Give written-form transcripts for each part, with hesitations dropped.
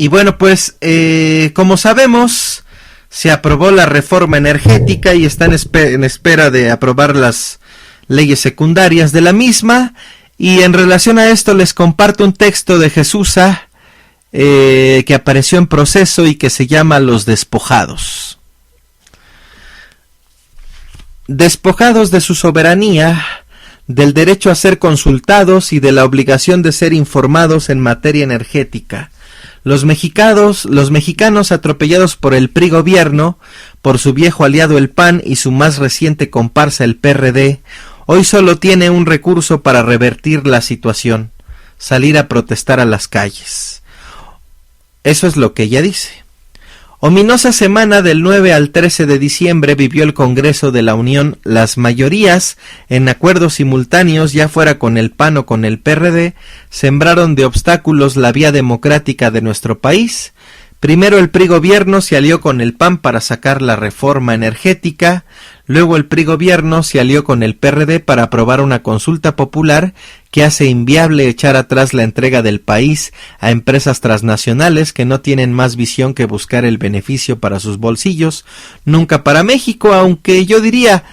Y bueno, pues como sabemos, se aprobó la reforma energética y está en espera de aprobar las leyes secundarias de la misma. Y en relación a esto les comparto un texto de Jesusa que apareció en Proceso y que se llama Los Despojados. Despojados de su soberanía, del derecho a ser consultados y de la obligación de ser informados en materia energética. Los mexicanos atropellados por el PRI gobierno, por su viejo aliado el PAN y su más reciente comparsa el PRD, hoy solo tiene un recurso para revertir la situación: salir a protestar a las calles. Eso es lo que ella dice. Ominosa semana del 9 al 13 de diciembre vivió el Congreso de la Unión. Las mayorías, en acuerdos simultáneos, ya fuera con el PAN o con el PRD, sembraron de obstáculos la vía democrática de nuestro país. Primero el PRI gobierno se alió con el PAN para sacar la reforma energética, luego el PRI gobierno se alió con el PRD para aprobar una consulta popular que hace inviable echar atrás la entrega del país a empresas transnacionales que no tienen más visión que buscar el beneficio para sus bolsillos, nunca para México, aunque yo diría,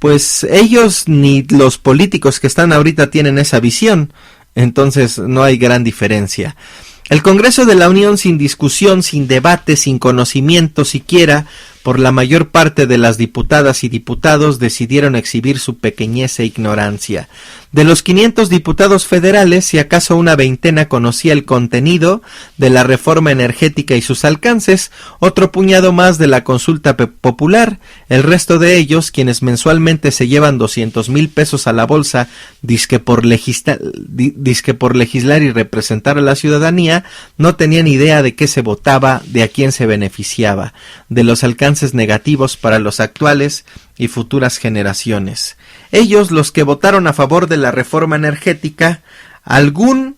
pues ellos ni los políticos que están ahorita tienen esa visión, entonces no hay gran diferencia. El Congreso de la Unión, sin discusión, sin debate, sin conocimiento siquiera, por la mayor parte de las diputadas y diputados decidieron exhibir su pequeñez e ignorancia. De los 500 diputados federales, si acaso una veintena conocía el contenido de la reforma energética y sus alcances, otro puñado más de la consulta popular, el resto de ellos, quienes mensualmente se llevan 200,000 pesos a la bolsa, dizque por legislar y representar a la ciudadanía, no tenían idea de qué se votaba, de a quién se beneficiaba, de los alcances negativos para los actuales y futuras generaciones. Ellos, los que votaron a favor de la reforma energética, algún,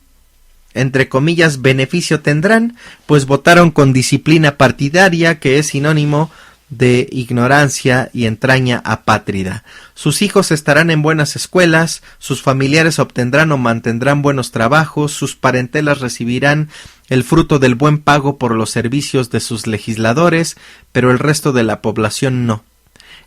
entre comillas, beneficio tendrán, pues votaron con disciplina partidaria, que es sinónimo de ignorancia y entraña apátrida. Sus hijos estarán en buenas escuelas, sus familiares obtendrán o mantendrán buenos trabajos, sus parentelas recibirán el fruto del buen pago por los servicios de sus legisladores, pero el resto de la población no.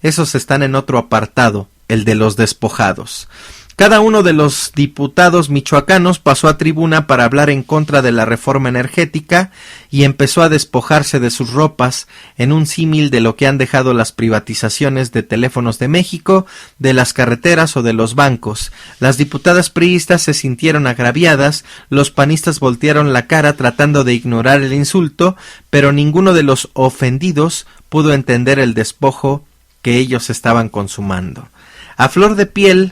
Esos están en otro apartado, el de los despojados. Cada uno de los diputados michoacanos pasó a tribuna para hablar en contra de la reforma energética y empezó a despojarse de sus ropas, en un símil de lo que han dejado las privatizaciones de Teléfonos de México, de las carreteras o de los bancos. Las diputadas priistas se sintieron agraviadas, los panistas voltearon la cara tratando de ignorar el insulto, pero ninguno de los ofendidos pudo entender el despojo que ellos estaban consumando. A flor de piel,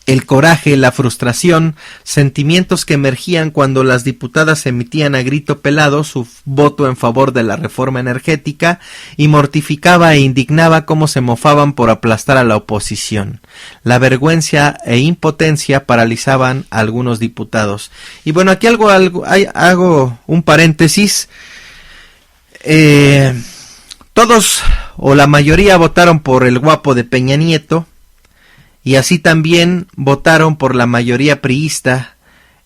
el coraje, la frustración, sentimientos que emergían cuando las diputadas emitían a grito pelado su voto en favor de la reforma energética, y mortificaba e indignaba cómo se mofaban por aplastar a la oposición. La vergüenza e impotencia paralizaban a algunos diputados. Y bueno, aquí hago un paréntesis. Todos o la mayoría votaron por el guapo de Peña Nieto, y así también votaron por la mayoría priista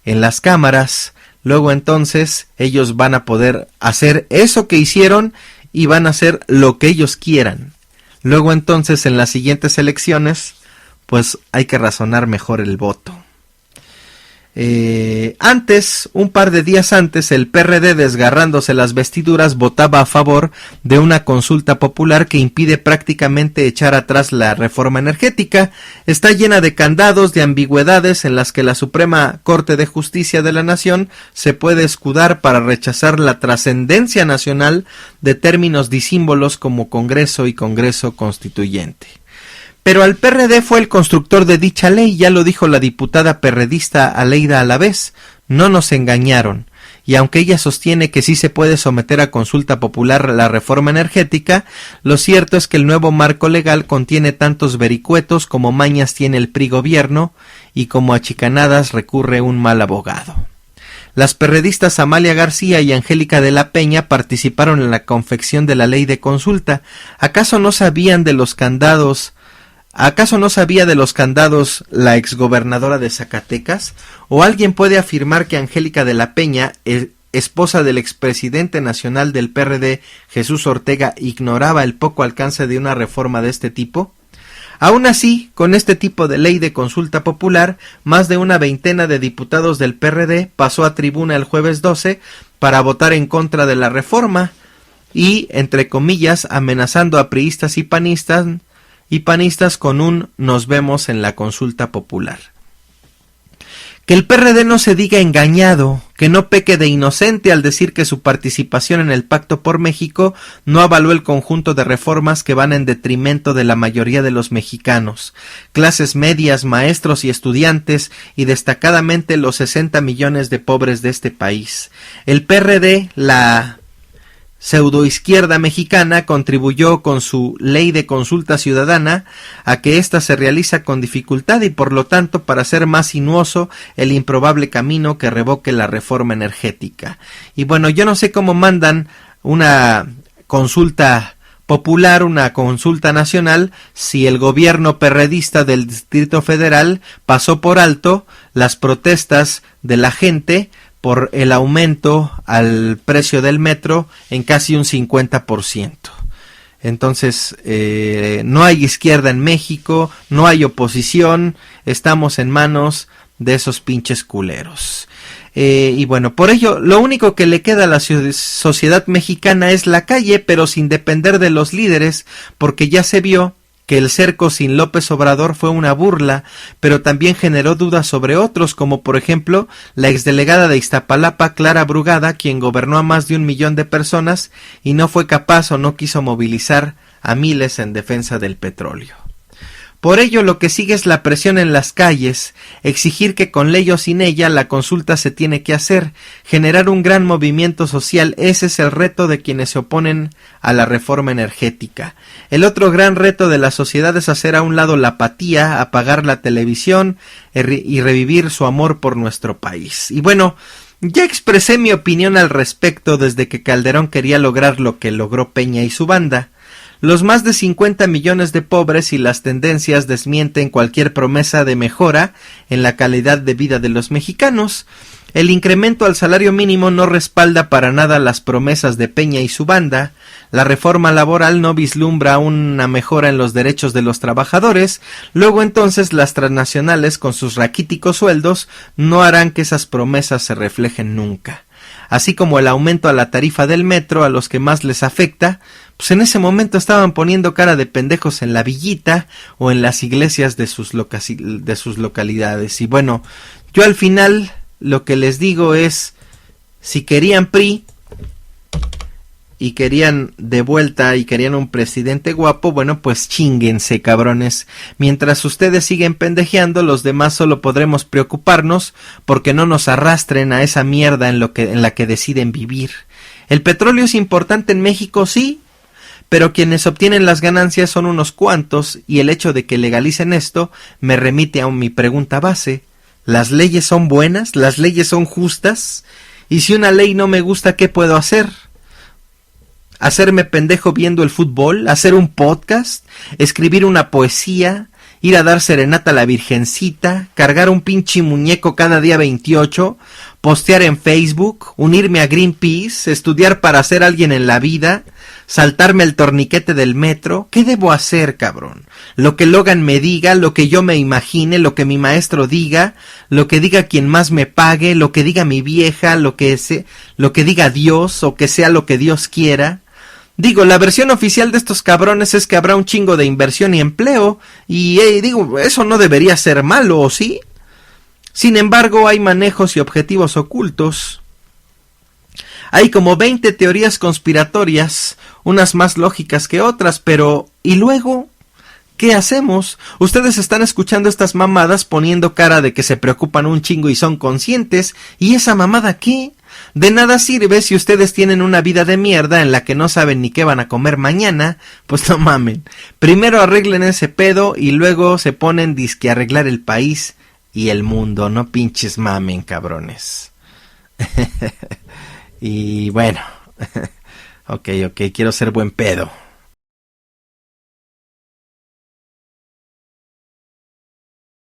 en las cámaras. Luego entonces ellos van a poder hacer eso que hicieron y van a hacer lo que ellos quieran. Luego entonces en las siguientes elecciones pues hay que razonar mejor el voto. Un par de días antes, el PRD, desgarrándose las vestiduras, votaba a favor de una consulta popular que impide prácticamente echar atrás la reforma energética. Está llena de candados, de ambigüedades en las que la Suprema Corte de Justicia de la Nación se puede escudar para rechazar la trascendencia nacional de términos disímbolos como Congreso y Congreso Constituyente. Pero al PRD fue el constructor de dicha ley, ya lo dijo la diputada perredista Aleida Alavés, no nos engañaron, y aunque ella sostiene que sí se puede someter a consulta popular la reforma energética, lo cierto es que el nuevo marco legal contiene tantos vericuetos como mañas tiene el PRI gobierno y como achicanadas recurre un mal abogado. Las perredistas Amalia García y Angélica de la Peña participaron en la confección de la ley de consulta. ¿Acaso no sabía de los candados la exgobernadora de Zacatecas? ¿O alguien puede afirmar que Angélica de la Peña esposa del expresidente nacional del PRD, Jesús Ortega, ignoraba el poco alcance de una reforma de este tipo? Aún así, con este tipo de ley de consulta popular, más de una veintena de diputados del PRD pasó a tribuna el jueves 12 para votar en contra de la reforma y, entre comillas, amenazando a priistas y panistas con un "nos vemos en la consulta popular". Que el PRD no se diga engañado, que no peque de inocente al decir que su participación en el Pacto por México no avaló el conjunto de reformas que van en detrimento de la mayoría de los mexicanos, clases medias, maestros y estudiantes, y destacadamente los 60 millones de pobres de este país. El PRD, la pseudoizquierda mexicana, contribuyó con su ley de consulta ciudadana a que ésta se realiza con dificultad y por lo tanto para hacer más sinuoso el improbable camino que revoque la reforma energética. Y bueno, yo no sé cómo mandan una consulta popular, una consulta nacional, si el gobierno perredista del Distrito Federal pasó por alto las protestas de la gente por el aumento al precio del metro en casi un 50%. Entonces, no hay izquierda en México, no hay oposición, estamos en manos de esos pinches culeros. Y bueno, por ello, lo único que le queda a la sociedad mexicana es la calle, pero sin depender de los líderes, porque ya se vio que el cerco sin López Obrador fue una burla, pero también generó dudas sobre otros, como por ejemplo la exdelegada de Iztapalapa, Clara Brugada, quien gobernó a más de 1 millón de personas y no fue capaz o no quiso movilizar a miles en defensa del petróleo. Por ello, lo que sigue es la presión en las calles, exigir que con ley o sin ella la consulta se tiene que hacer, generar un gran movimiento social. Ese es el reto de quienes se oponen a la reforma energética. El otro gran reto de la sociedad es hacer a un lado la apatía, apagar la televisión y revivir su amor por nuestro país. Y bueno, ya expresé mi opinión al respecto desde que Calderón quería lograr lo que logró Peña y su banda. Los más de 50 millones de pobres y las tendencias desmienten cualquier promesa de mejora en la calidad de vida de los mexicanos. El incremento al salario mínimo no respalda para nada las promesas de Peña y su banda. La reforma laboral no vislumbra una mejora en los derechos de los trabajadores. Luego entonces las transnacionales con sus raquíticos sueldos no harán que esas promesas se reflejen nunca. Así como el aumento a la tarifa del metro a los que más les afecta, pues en ese momento estaban poniendo cara de pendejos en la villita o en las iglesias de sus localidades. Y bueno, yo al final lo que les digo es, si querían PRI y querían de vuelta y querían un presidente guapo, bueno, pues chínguense, cabrones. Mientras ustedes siguen pendejeando, los demás solo podremos preocuparnos porque no nos arrastren a esa mierda en la que deciden vivir. El petróleo es importante en México, sí, pero quienes obtienen las ganancias son unos cuantos, y el hecho de que legalicen esto me remite a mi pregunta base. ¿Las leyes son buenas? ¿Las leyes son justas? Y si una ley no me gusta, ¿qué puedo hacer? ¿Hacerme pendejo viendo el fútbol? ¿Hacer un podcast? ¿Escribir una poesía? ¿Ir a dar serenata a la Virgencita? ¿Cargar un pinche muñeco cada día 28? ¿Postear en Facebook? ¿Unirme a Greenpeace? ¿Estudiar para ser alguien en la vida? ¿Saltarme el torniquete del metro? ¿Qué debo hacer, cabrón? Lo que Logan me diga, lo que yo me imagine, lo que mi maestro diga, lo que diga quien más me pague, lo que diga mi vieja, lo que diga Dios, o que sea lo que Dios quiera. Digo, la versión oficial de estos cabrones es que habrá un chingo de inversión y empleo, y digo, eso no debería ser malo, ¿o sí? Sin embargo, hay manejos y objetivos ocultos. Hay como 20 teorías conspiratorias, unas más lógicas que otras, pero ¿y luego? ¿Qué hacemos? Ustedes están escuchando estas mamadas poniendo cara de que se preocupan un chingo y son conscientes, ¿y esa mamada qué? De nada sirve si ustedes tienen una vida de mierda en la que no saben ni qué van a comer mañana, pues no mamen. Primero arreglen ese pedo y luego se ponen disque a arreglar el país y el mundo, no pinches mamen, cabrones. Y bueno, ok, quiero ser buen pedo.